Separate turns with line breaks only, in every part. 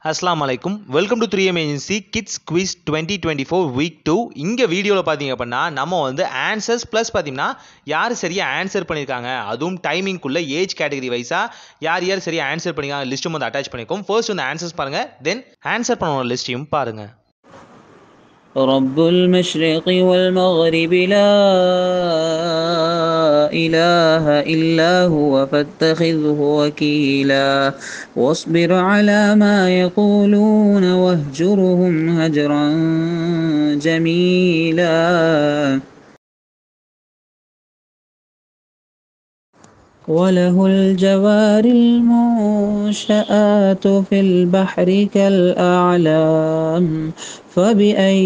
அஸ்ஸலாமு அலைக்கும். Welcome to 3M agency kids quiz 2024 வீக் 2. இங்கே வீடியோவில் பார்த்தீங்க அப்படின்னா நம்ம வந்து ஆன்சர்ஸ் ப்ளஸ் பார்த்தீங்கன்னா யார் சரியாக ஆன்சர் பண்ணியிருக்காங்க, அதுவும் டைமிங்குள்ளே ஏஜ் கேட்டகரி வைஸாக யார் யார் சரியாக ஆன்சர் பண்ணியிருக்காங்க லிஸ்ட்டும் வந்து அட்டாச் பண்ணியிருக்கோம். ஃபர்ஸ்ட் வந்து ஆன்சர்ஸ் பாருங்கள், தென் ஆன்சர் பண்ண லிஸ்ட்டையும் பாருங்கள்.
رب المشرق والمغرب لا إله إلا هو فاتخذه وكيلا واصبر على ما يقولون واهجرهم هجرا جميلا. وله الجوار المنشآت في البحر كالأعلام فبأي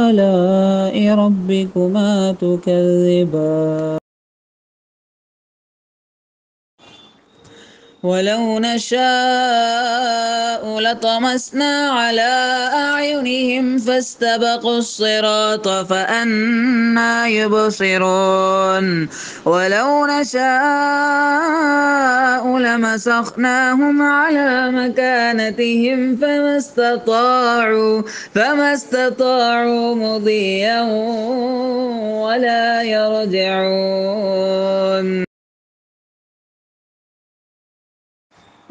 آلاء ربكما تكذبان. ولو نشاء لطمسنا على أعينهم فاستبقوا الصراط فأنى يبصرون. ولو نشاء لمسخناهم على مكانتهم فما استطاعوا مضيا ولا يرجعون.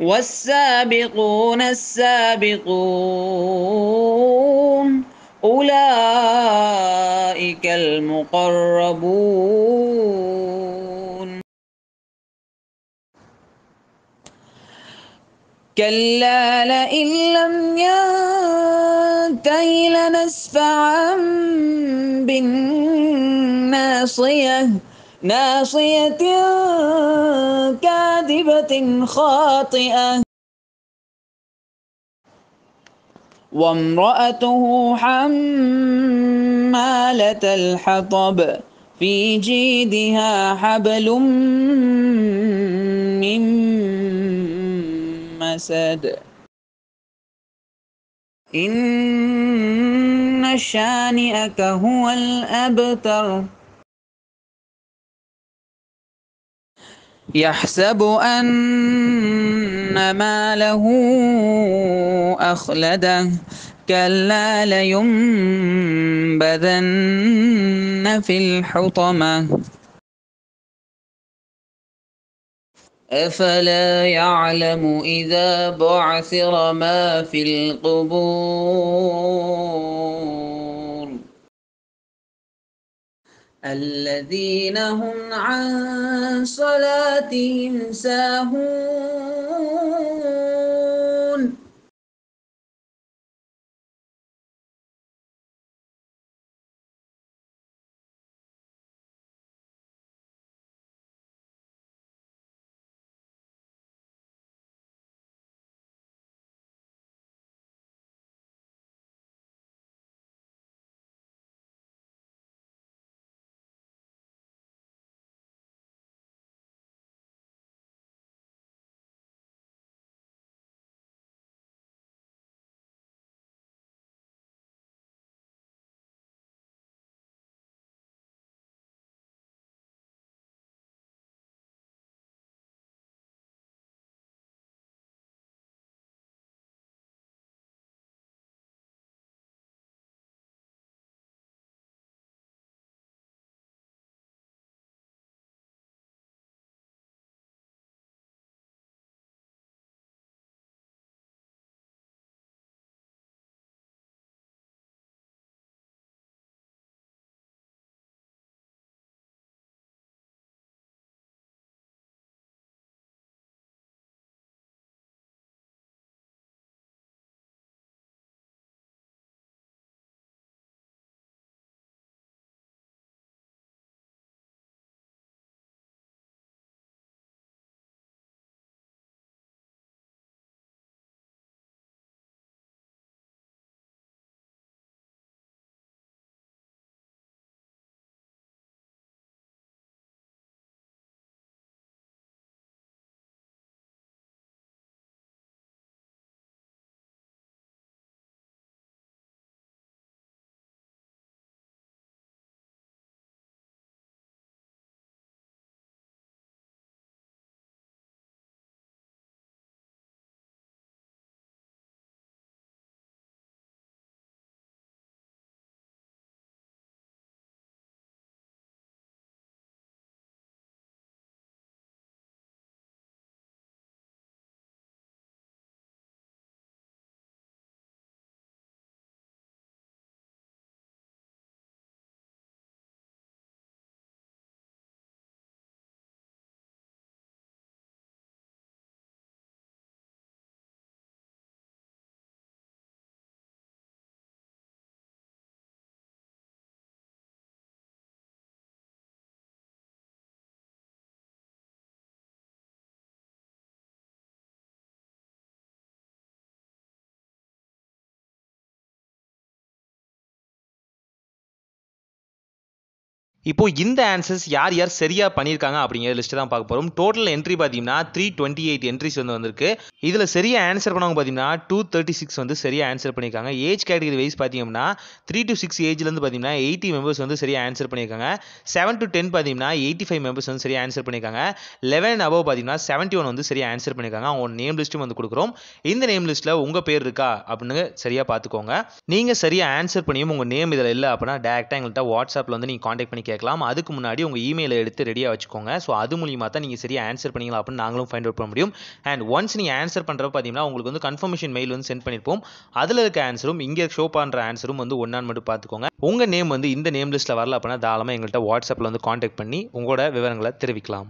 والسابقون السابقون أولئك المقربون. كلا لئن لم ينته لنسفعا بالناصية كاذبة خاطئة وامرأته حمالة الحطب في جيدها حبل من مسد. إن شانئك هو الأبتر. يحسب أن ماله أخلده كلا لينبذن في الحطمة. أفلا يعلم إذا بعثر ما في القبور الذين هم عن صلاتهم ساهون.
இப்போ இந்த ஆன்சர்ஸ் யார் யார் சரியா பண்ணியிருக்காங்க அப்படிங்கிற லிஸ்ட் தான் பார்க்க போகிறோம். டோட்டல் என்ட்ரி பார்த்தீங்கன்னா 328 என்ட்ரிஸ் வந்திருக்கு. இதில் சரியா ஆன்சர் பண்ணவங்க பார்த்தீங்கன்னா 236 வந்து சரியா ஆன்சர் பண்ணியிருக்காங்க. ஏஜ் கேட்டகரி வைஸ் பார்த்தீங்கன்னா 3 to 6 ஏஜ்லேருந்து பார்த்தீங்கன்னா 80 மெம்பர்ஸ் வந்து சரியா ஆன்சர் பண்ணியிருக்காங்க. 7 to 10 பார்த்தீங்கன்னா 85 மெம்பர்ஸ் வந்து சரியா ஆன்சர் பண்ணியிருக்காங்க. 11 above பார்த்தீங்கன்னா 71 வந்து சரியா ஆன்சர் பண்ணியிருக்காங்க. அவங்க நேம் லிஸ்ட்டும் வந்து கொடுக்குறோம். இந்த நேம் லிஸ்ட்டில் உங்கள் பேர் இருக்கா அப்படின்னு சரியாக பார்த்துக்கோங்க. நீங்கள் சரியா ஆன்சர் பண்ணியும் உங்கள் நேம் இதில் இல்லை அப்படின்னா டேரெக்டாக எங்கள்கிட்ட வாட்ஸ்அப்பில் வந்து நீங்கள் காண்டாக்ட் பண்ணி கேட்கலாம். அதுக்கு முன்னாடி உங்கள் இமெயிலை எடுத்து ரெடியாக வச்சுக்கோங்க. ஸோ அது மூலியமாக தான் நீங்கள் சரியாக ஆன்சர் பண்ணிங்களா அப்படின்னு நாங்களும் ஃபைண்ட் அவுட் பண்ண முடியும். அண்ட் ஒன்ஸ் நீங்கள் ஆன்சர் பண்ணுறப்ப பார்த்தீங்கன்னா உங்களுக்கு வந்து கன்ஃபர்மேஷன் மெயில் வந்து சென்ட் பண்ணியிருப்போம். அதில் இருக்க ஆன்சரும் இங்கே ஷோ பண்ணுற ஆன்சரும் வந்து ஒன்றான்னு மட்டும் பார்த்துக்கோங்க. உங்கள் நேம் வந்து இந்த நேம் லிஸ்ட்டில் வரல அப்படின்னா தாராளமாக எங்கள்கிட்ட வாட்ஸ்அப்பில் வந்து காண்டாக்ட் பண்ணி உங்களோட விவரங்களை தெரிவிக்கலாம்.